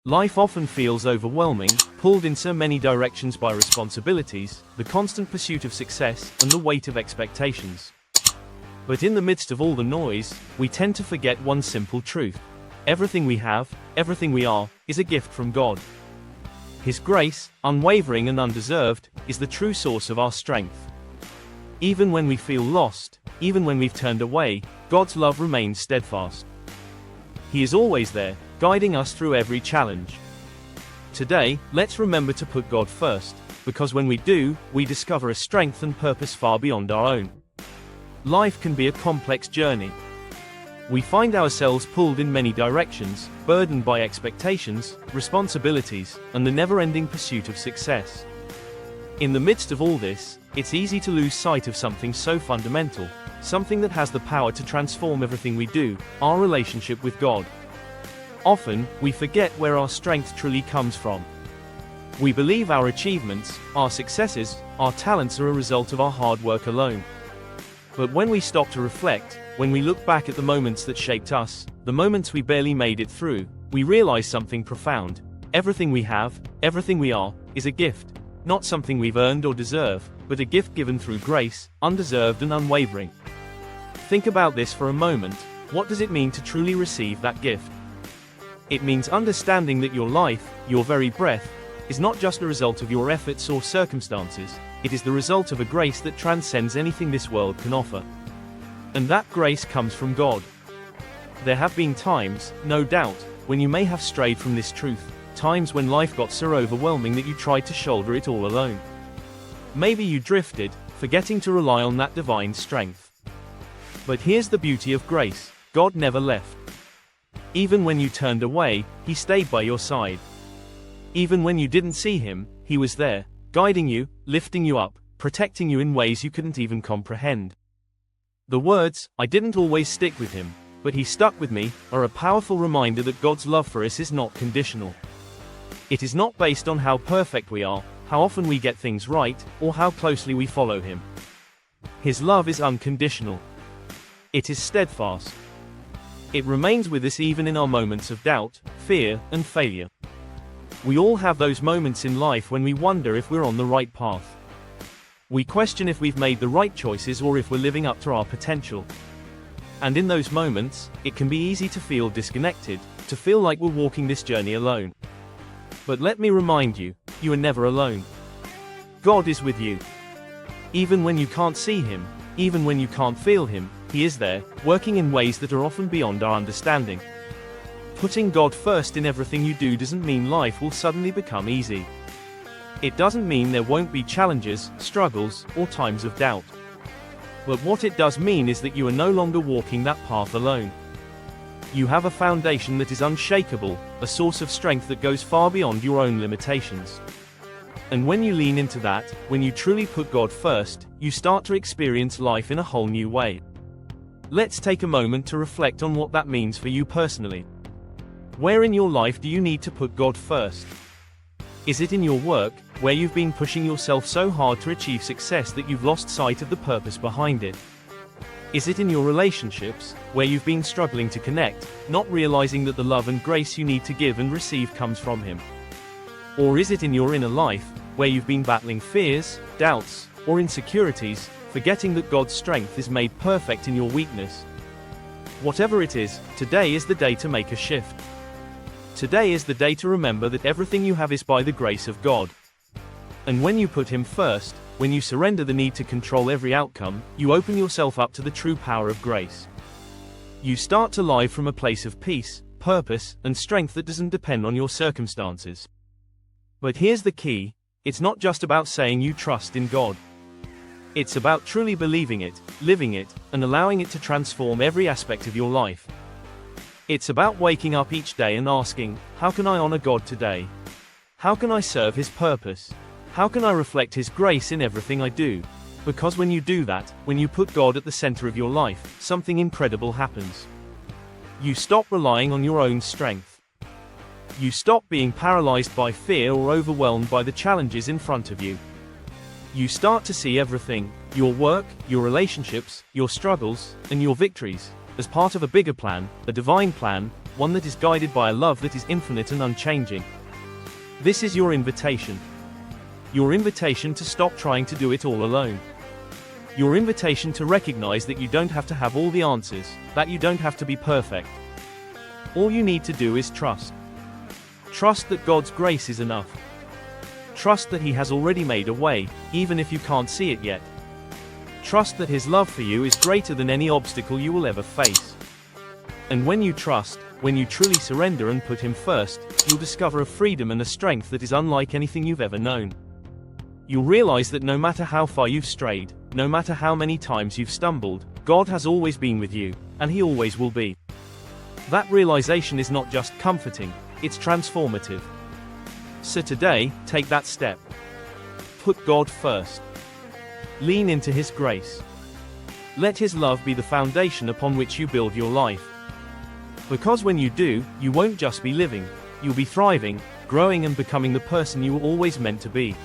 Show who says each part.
Speaker 1: Life often feels overwhelming, pulled in so many directions by responsibilities, the constant pursuit of success, and the weight of expectations. But in the midst of all the noise, we tend to forget one simple truth. Everything we have, everything we are, is a gift from God. His grace, unwavering and undeserved, is the true source of our strength. Even when we feel lost, even when we've turned away, God's love remains steadfast. He is always there, guiding us through every challenge. Today, let's remember to put God first, because when we do, we discover a strength and purpose far beyond our own. Life can be a complex journey. We find ourselves pulled in many directions, burdened by expectations, responsibilities, and the never-ending pursuit of success. In the midst of all this, it's easy to lose sight of something so fundamental, something that has the power to transform everything we do, our relationship with God. Often, we forget where our strength truly comes from. We believe our achievements, our successes, our talents are a result of our hard work alone. But when we stop to reflect, when we look back at the moments that shaped us, the moments we barely made it through, we realize something profound. Everything we have, everything we are, is a gift. Not something we've earned or deserve, but a gift given through grace, undeserved and unwavering. Think about this for a moment. What does it mean to truly receive that gift? It means understanding that your life, your very breath, is not just a result of your efforts or circumstances, it is the result of a grace that transcends anything this world can offer. And that grace comes from God. There have been times, no doubt, when you may have strayed from this truth, times when life got so overwhelming that you tried to shoulder it all alone. Maybe you drifted, forgetting to rely on that divine strength. But here's the beauty of grace: God never left. Even when you turned away, He stayed by your side. Even when you didn't see Him, He was there, guiding you, lifting you up, protecting you in ways you couldn't even comprehend. The words, "I didn't always stick with Him, but He stuck with me," are a powerful reminder that God's love for us is not conditional. It is not based on how perfect we are, how often we get things right, or how closely we follow Him. His love is unconditional. It is steadfast. It remains with us even in our moments of doubt, fear, and failure. We all have those moments in life when we wonder if we're on the right path. We question if we've made the right choices or if we're living up to our potential. And in those moments, it can be easy to feel disconnected, to feel like we're walking this journey alone. But let me remind you, you are never alone. God is with you. Even when you can't see Him, even when you can't feel Him, He is there, working in ways that are often beyond our understanding. Putting God first in everything you do doesn't mean life will suddenly become easy. It doesn't mean there won't be challenges, struggles, or times of doubt. But what it does mean is that you are no longer walking that path alone. You have a foundation that is unshakable, a source of strength that goes far beyond your own limitations. And when you lean into that, when you truly put God first, you start to experience life in a whole new way. Let's take a moment to reflect on what that means for you personally. Where in your life do you need to put God first? Is it in your work, where you've been pushing yourself so hard to achieve success that you've lost sight of the purpose behind it? Is it in your relationships, where you've been struggling to connect, not realizing that the love and grace you need to give and receive comes from Him? Or is it in your inner life, where you've been battling fears, doubts, or insecurities, forgetting that God's strength is made perfect in your weakness? Whatever it is, today is the day to make a shift. Today is the day to remember that everything you have is by the grace of God. And when you put Him first, when you surrender the need to control every outcome, you open yourself up to the true power of grace. You start to live from a place of peace, purpose, and strength that doesn't depend on your circumstances. But here's the key: it's not just about saying you trust in God. It's about truly believing it, living it, and allowing it to transform every aspect of your life. It's about waking up each day and asking, how can I honor God today? How can I serve His purpose? How can I reflect His grace in everything I do? Because when you do that, when you put God at the center of your life, something incredible happens. You stop relying on your own strength. You stop being paralyzed by fear or overwhelmed by the challenges in front of you. You start to see everything, your work, your relationships, your struggles, and your victories, as part of a bigger plan, a divine plan, one that is guided by a love that is infinite and unchanging. This is your invitation. Your invitation to stop trying to do it all alone. Your invitation to recognize that you don't have to have all the answers, that you don't have to be perfect. All you need to do is trust. Trust that God's grace is enough. Trust that He has already made a way, even if you can't see it yet. Trust that His love for you is greater than any obstacle you will ever face. And when you trust, when you truly surrender and put Him first, you'll discover a freedom and a strength that is unlike anything you've ever known. You'll realize that no matter how far you've strayed, no matter how many times you've stumbled, God has always been with you, and He always will be. That realization is not just comforting, it's transformative. So today, take that step. Put God first. Lean into His grace. Let His love be the foundation upon which you build your life. Because when you do, you won't just be living, you'll be thriving, growing and becoming the person you were always meant to be.